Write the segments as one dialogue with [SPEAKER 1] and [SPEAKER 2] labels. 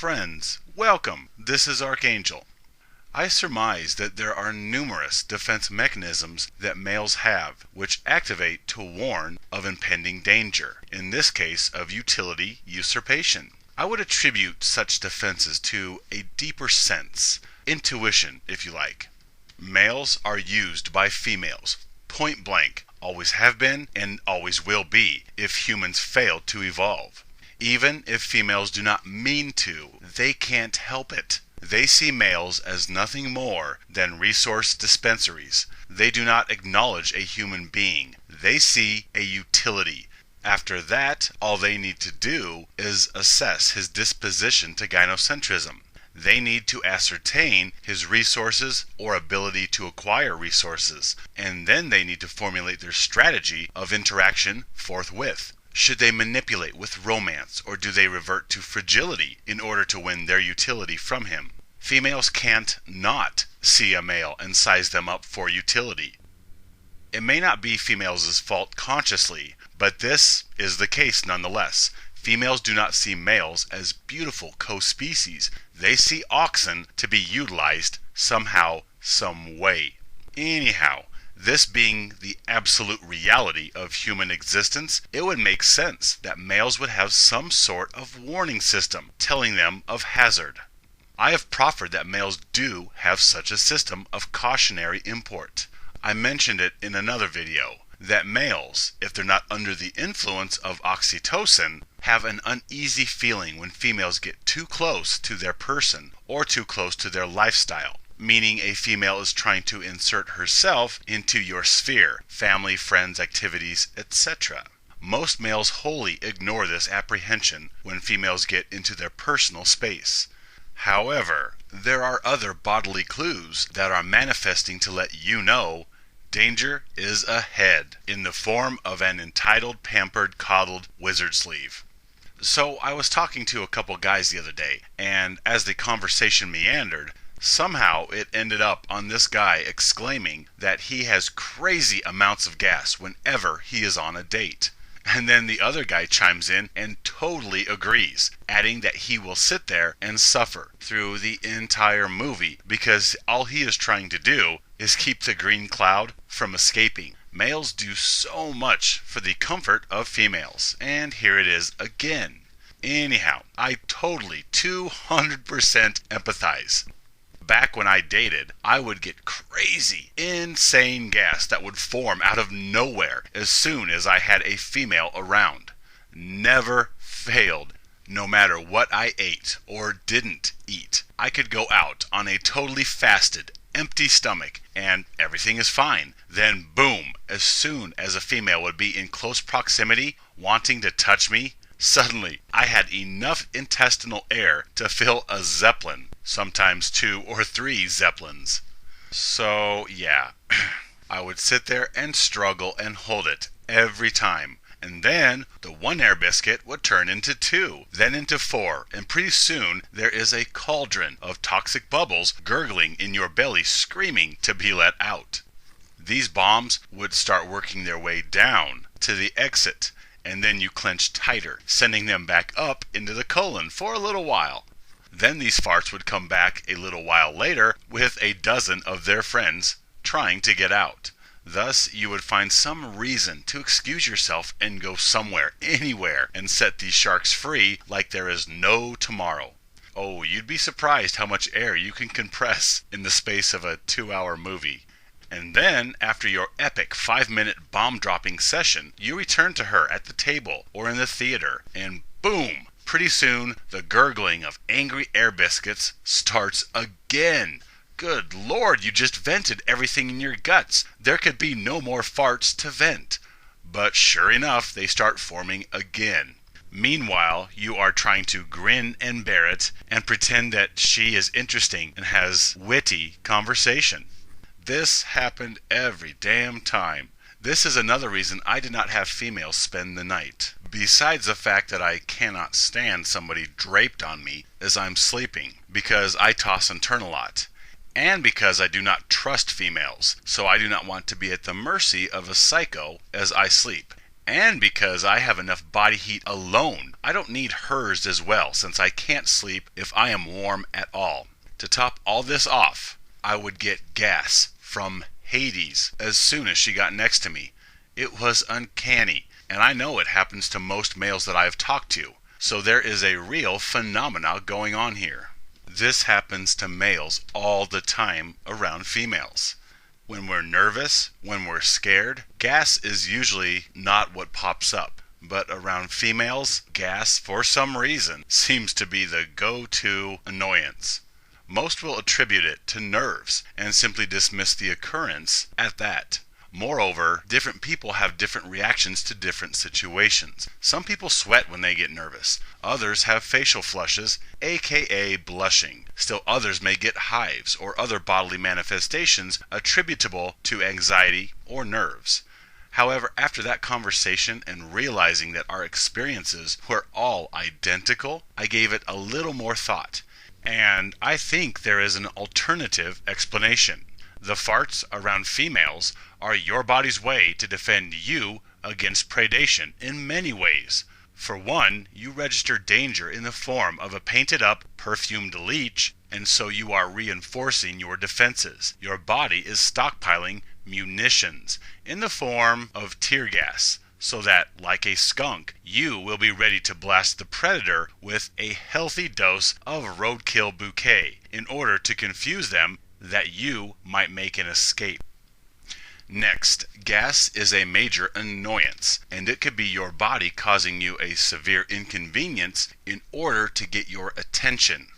[SPEAKER 1] friends, welcome. This is Archangel. I surmise that there are numerous defense mechanisms that males have which activate to warn of impending danger, in this case of utility usurpation. I would attribute such defenses to a deeper sense, intuition if you like. Males are used by females, point blank, always have been and always will be if humans fail to evolve. Even if females do not mean to, they can't help it. They see males as nothing more than resource dispensaries. They do not acknowledge a human being. They see a utility. After that, all they need to do is assess his disposition to gynocentrism. They need to ascertain his resources or ability to acquire resources, and then they need to formulate their strategy of interaction forthwith. Should they manipulate with romance, or do they revert to fragility in order to win their utility from him? Females can't not see a male and size them up for utility. It may not be females' fault consciously, but this is the case nonetheless. Females do not see males as beautiful co-species. They see oxen to be utilized somehow, some way. Anyhow, this being the absolute reality of human existence, it would make sense that males would have some sort of warning system telling them of hazard. I have proffered that males do have such a system of cautionary import. I mentioned it in another video, that males, if they're not under the influence of oxytocin, have an uneasy feeling when females get too close to their person or too close to their lifestyle. Meaning a female is trying to insert herself into your sphere, family, friends, activities, etc. Most males wholly ignore this apprehension when females get into their personal space. However, there are other bodily clues that are manifesting to let you know danger is ahead in the form of an entitled, pampered, coddled wizard sleeve. So I was talking to a couple guys the other day, and as the conversation meandered, somehow it ended up on this guy exclaiming that he has crazy amounts of gas whenever he is on a date. And then the other guy chimes in and totally agrees, adding that he will sit there and suffer through the entire movie because all he is trying to do is keep the green cloud from escaping. Males do so much for the comfort of females, and here it is again. Anyhow, I totally 200% empathize. Back when I dated, I would get crazy, insane gas that would form out of nowhere as soon as I had a female around. Never failed. No matter what I ate or didn't eat, I could go out on a totally fasted, empty stomach and everything is fine. Then boom, as soon as a female would be in close proximity, wanting to touch me, suddenly I had enough intestinal air to fill a Zeppelin. Sometimes 2 or 3 Zeppelins. So yeah, I would sit there and struggle and hold it every time. And then the 1 air biscuit would turn into 2, then into 4, and pretty soon there is a cauldron of toxic bubbles gurgling in your belly screaming to be let out. These bombs would start working their way down to the exit, and then you clench tighter, sending them back up into the colon for a little while. Then these farts would come back a little while later with a dozen of their friends trying to get out. Thus, you would find some reason to excuse yourself and go somewhere, anywhere, and set these sharks free like there is no tomorrow. Oh, you'd be surprised how much air you can compress in the space of a 2-hour movie. And then, after your epic 5-minute bomb-dropping session, you return to her at the table or in the theater, and boom! Pretty soon, the gurgling of angry air biscuits starts again. Good Lord, you just vented everything in your guts. There could be no more farts to vent. But sure enough, they start forming again. Meanwhile, you are trying to grin and bear it and pretend that she is interesting and has witty conversation. This happened every damn time. This is another reason I did not have females spend the night. Besides the fact that I cannot stand somebody draped on me as I'm sleeping, because I toss and turn a lot. And because I do not trust females, so I do not want to be at the mercy of a psycho as I sleep. And because I have enough body heat alone, I don't need hers as well, since I can't sleep if I am warm at all. To top all this off, I would get gas from Hades as soon as she got next to me. It was uncanny, and I know it happens to most males that I have talked to. So there is a real phenomena going on here. This happens to males all the time around females. When we're nervous, when we're scared, gas is usually not what pops up. But around females, gas, for some reason, seems to be the go-to annoyance. Most will attribute it to nerves and simply dismiss the occurrence at that. Moreover, different people have different reactions to different situations. Some people sweat when they get nervous. Others have facial flushes, aka blushing. Still others may get hives or other bodily manifestations attributable to anxiety or nerves. However, after that conversation and realizing that our experiences were all identical, I gave it a little more thought. And I think there is an alternative explanation. The farts around females are your body's way to defend you against predation in many ways. For one, you register danger in the form of a painted up, perfumed leech, and so you are reinforcing your defenses. Your body is stockpiling munitions in the form of tear gas, so that, like a skunk, you will be ready to blast the predator with a healthy dose of roadkill bouquet in order to confuse them that you might make an escape. Next, gas is a major annoyance, and it could be your body causing you a severe inconvenience in order to get your attention.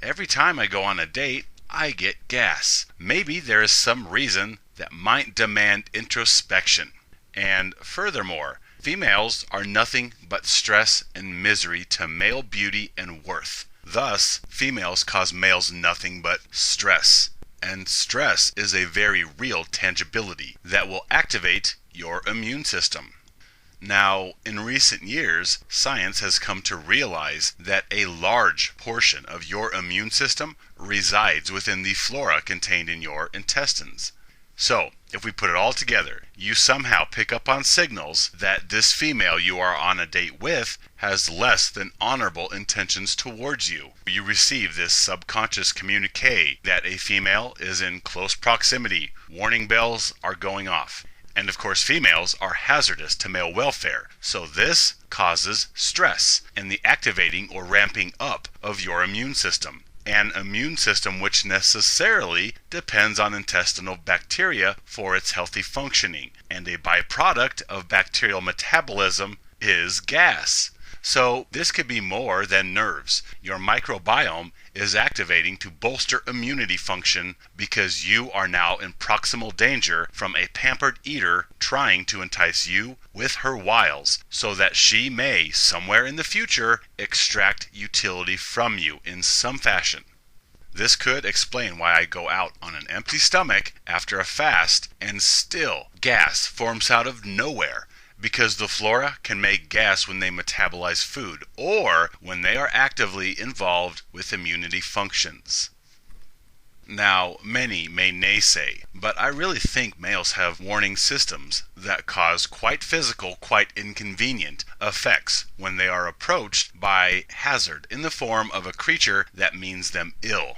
[SPEAKER 1] Every time I go on a date, I get gas. Maybe there is some reason that might demand introspection. And furthermore, females are nothing but stress and misery to male beauty and worth. Thus, females cause males nothing but stress. And stress is a very real tangibility that will activate your immune system. Now, in recent years, science has come to realize that a large portion of your immune system resides within the flora contained in your intestines. So, if we put it all together, you somehow pick up on signals that this female you are on a date with has less than honorable intentions towards you. You receive this subconscious communique that a female is in close proximity. Warning bells are going off. And of course, females are hazardous to male welfare. So this causes stress and the activating or ramping up of your immune system. An immune system which necessarily depends on intestinal bacteria for its healthy functioning, and a byproduct of bacterial metabolism is gas. So this could be more than nerves. Your microbiome is activating to bolster immunity function because you are now in proximal danger from a pampered eater trying to entice you with her wiles so that she may, somewhere in the future, extract utility from you in some fashion. This could explain why I go out on an empty stomach after a fast and still gas forms out of nowhere. Because the flora can make gas when they metabolize food or when they are actively involved with immunity functions. Now, many may naysay, but I really think males have warning systems that cause quite physical, quite inconvenient effects when they are approached by hazard in the form of a creature that means them ill.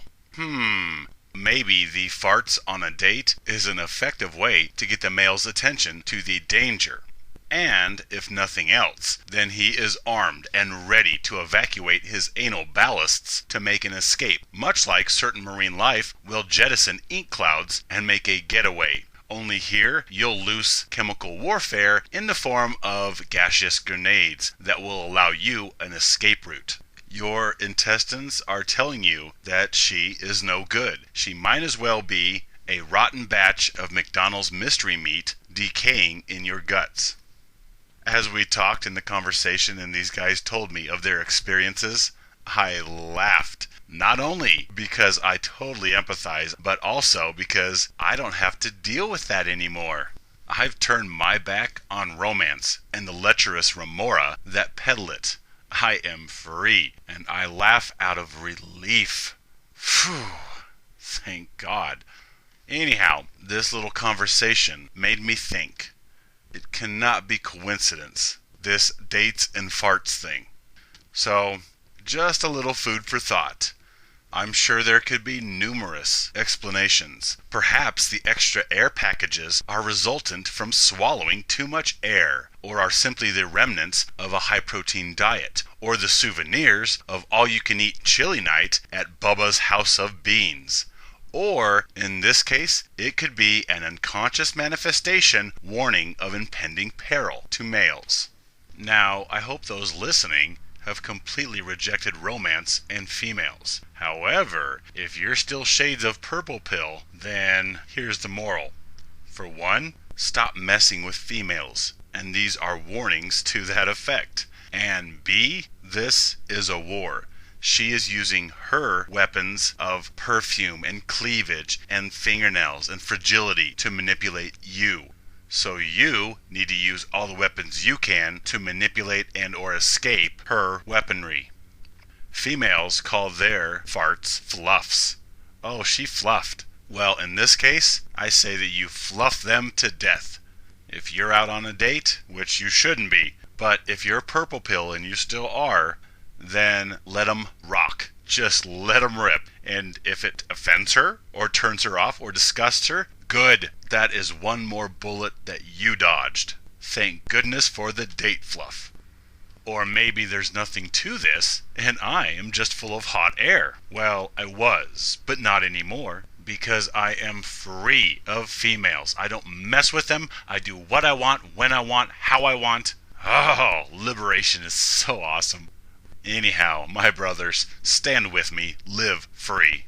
[SPEAKER 1] Maybe the farts on a date is an effective way to get the male's attention to the danger. And, if nothing else, then he is armed and ready to evacuate his anal ballasts to make an escape, much like certain marine life will jettison ink clouds and make a getaway. Only here, you'll loose chemical warfare in the form of gaseous grenades that will allow you an escape route. Your intestines are telling you that she is no good. She might as well be a rotten batch of McDonald's mystery meat decaying in your guts. As we talked in the conversation and these guys told me of their experiences, I laughed. Not only because I totally empathize, but also because I don't have to deal with that anymore. I've turned my back on romance and the lecherous remora that peddle it. I am free, and I laugh out of relief. Phew, thank God. Anyhow, this little conversation made me think. It cannot be coincidence, this dates and farts thing. So, just a little food for thought. I'm sure there could be numerous explanations. Perhaps the extra air packages are resultant from swallowing too much air, or are simply the remnants of a high-protein diet, or the souvenirs of all-you-can-eat chili night at Bubba's House of Beans. Or, in this case, it could be an unconscious manifestation warning of impending peril to males. Now, I hope those listening have completely rejected romance and females. However, if you're still shades of purple pill, then here's the moral. For one, stop messing with females, and these are warnings to that effect. And B, this is a war. She is using her weapons of perfume and cleavage and fingernails and fragility to manipulate you. So you need to use all the weapons you can to manipulate and or escape her weaponry. Females call their farts fluffs. Oh, she fluffed. Well, in this case, I say that you fluff them to death. If you're out on a date, which you shouldn't be, but if you're purple pill and you still are, then let 'em rock. Just let 'em rip. And if it offends her, or turns her off, or disgusts her, good. That is one more bullet that you dodged. Thank goodness for the date fluff. Or maybe there's nothing to this, and I am just full of hot air. Well, I was, but not anymore, because I am free of females. I don't mess with them. I do what I want, when I want, how I want. Oh, liberation is so awesome. Anyhow, my brothers, stand with me, live free.